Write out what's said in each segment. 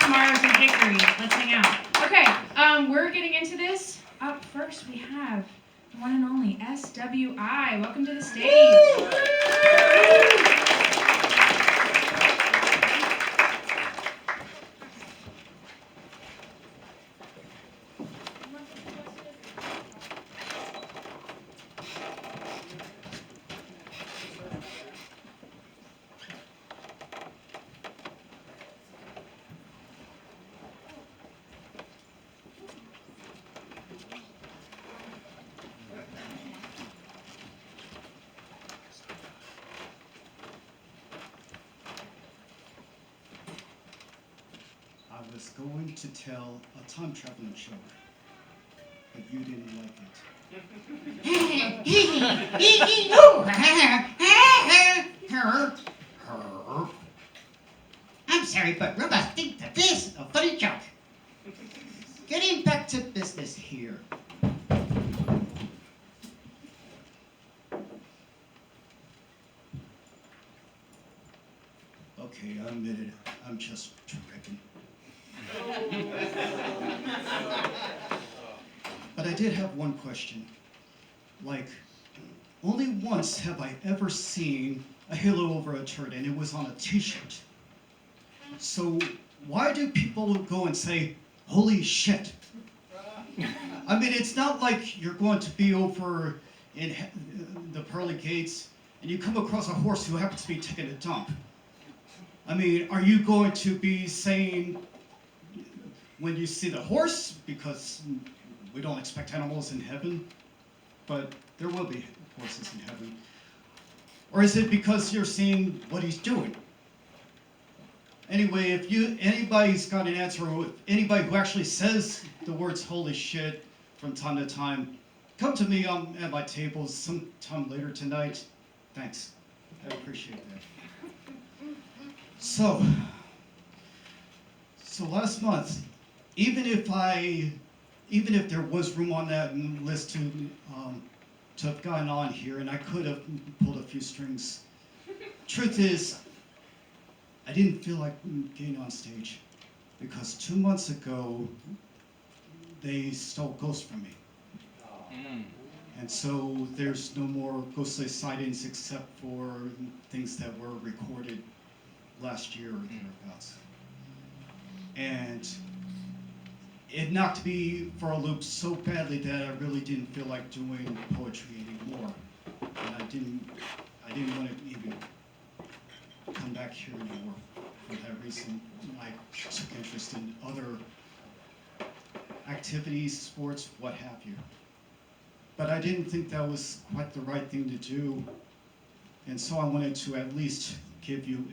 Mars and Hickory. Let's hang out. Okay, we're getting into this. Up first, we have the one and only SWI. Welcome to the stage. I was going to tell a time traveling joke, but you didn't like it. I'm sorry, but robots think that this is a funny joke. Getting back to business here. Okay, I admit it. I'm just tripping. But I did have one question. Like, only once have I ever seen a halo over a turd, and it was on a t-shirt. So why do people go and say, holy shit? I mean, it's not like you're going to be over in the pearly gates and you come across a horse who happens to be taking a dump. I mean, are you going to be saying when you see the horse, because we don't expect animals in heaven, but there will be horses in heaven? Or is it because you're seeing what he's doing? Anyway, if anybody's got an answer, or anybody who actually says the words holy shit from time to time, come to me at my table sometime later tonight. Thanks. I appreciate that. So last month, even if there was room on that list to have gotten on here, and I could have pulled a few strings, truth is, I didn't feel like getting on stage because 2 months ago, they stole ghosts from me. And so there's no more ghostly sightings except for things that were recorded last year or thereabouts. And it knocked me for a loop so badly that I really didn't feel like doing poetry anymore. And I didn't want to even come back here anymore. For that reason, I took interest in other activities, sports, what have you. But I didn't think that was quite the right thing to do. And so I wanted to at least give you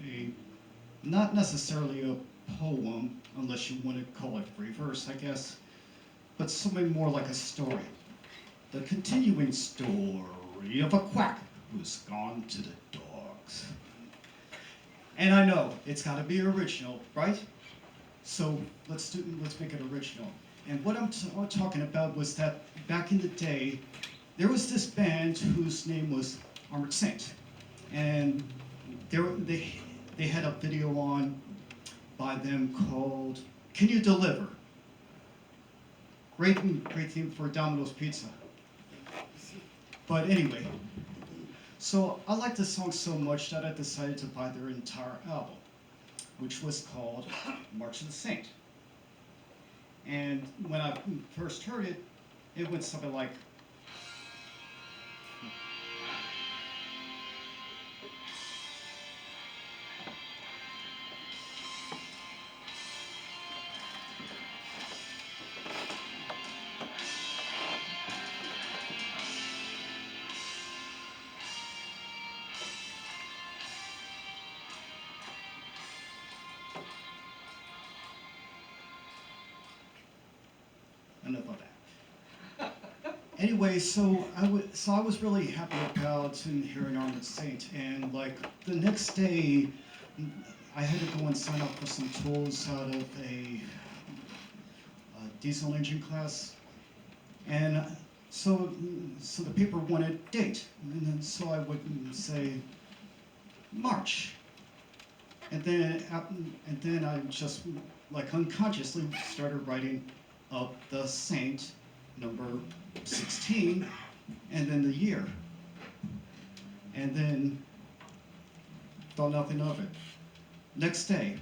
not necessarily a poem, unless you want to call it free verse, I guess, but something more like a story. The continuing story of a quack who's gone to the dogs. And I know, it's got to be original, right? So let's make it original. And what I'm talking about was that back in the day, there was this band whose name was Armored Saint. And they had a video on by them called Can You Deliver? Great theme for Domino's Pizza. But anyway, so I liked the song so much that I decided to buy their entire album, which was called March of the Saint. And when I first heard it, it went something like, enough of that. Anyway, so I was really happy about hearing Armored Saint, and like the next day, I had to go and sign up for some tools out of a diesel engine class, and so the paper wanted a date, and then so I would say March, and then I just like unconsciously started writing up the saint number 16 and then the year. And then thought nothing of it. Next day,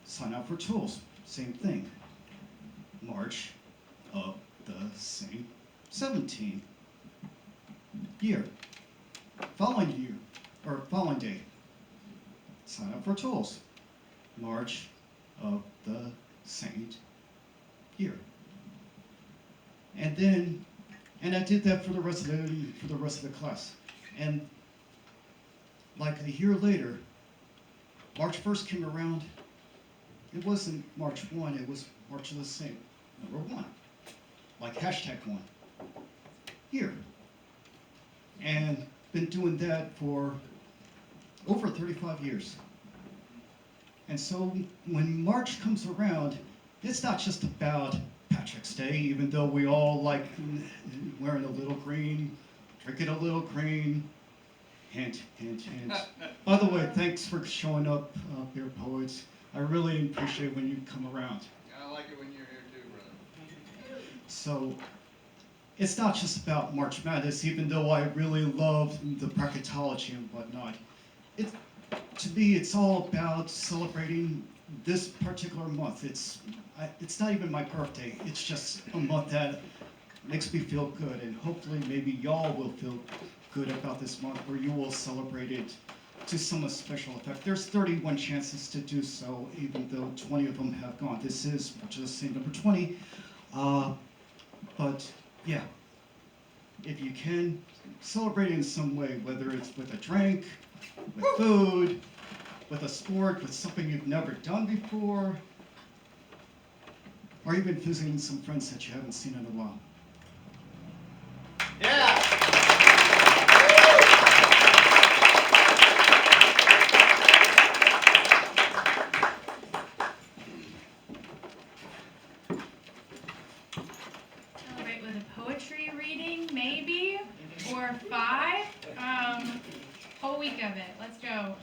sign up for tools, same thing. March of the same 17 year. Following day, sign up for tools. March of the same year. And I did that for the rest of the class. And like a year later, March 1st came around. It wasn't March 1, it was March of the same number 1. Like #1 year. And been doing that for over 35 years. And so when March comes around, it's not just about Patrick's Day, even though we all like wearing a little green, drinking a little green, hint, hint, hint. By the way, thanks for showing up, Beer Poets. I really appreciate when you come around. I like it when you're here too, brother. So it's not just about March Madness, even though I really love the bracketology and whatnot. To me, it's all about celebrating this particular month. It's not even my birthday. It's just a month that makes me feel good, and hopefully maybe y'all will feel good about this month, where you will celebrate it to some special effect. There's 31 chances to do so, even though 20 of them have gone. This is just saying number 20. But yeah, if you can, celebrate it in some way, whether it's with a drink, with food, with a sport, with something you've never done before, or even visiting some friends that you haven't seen in a while. Yeah! Celebrate with a poetry reading, maybe, or 5. Whole week of it. Let's go.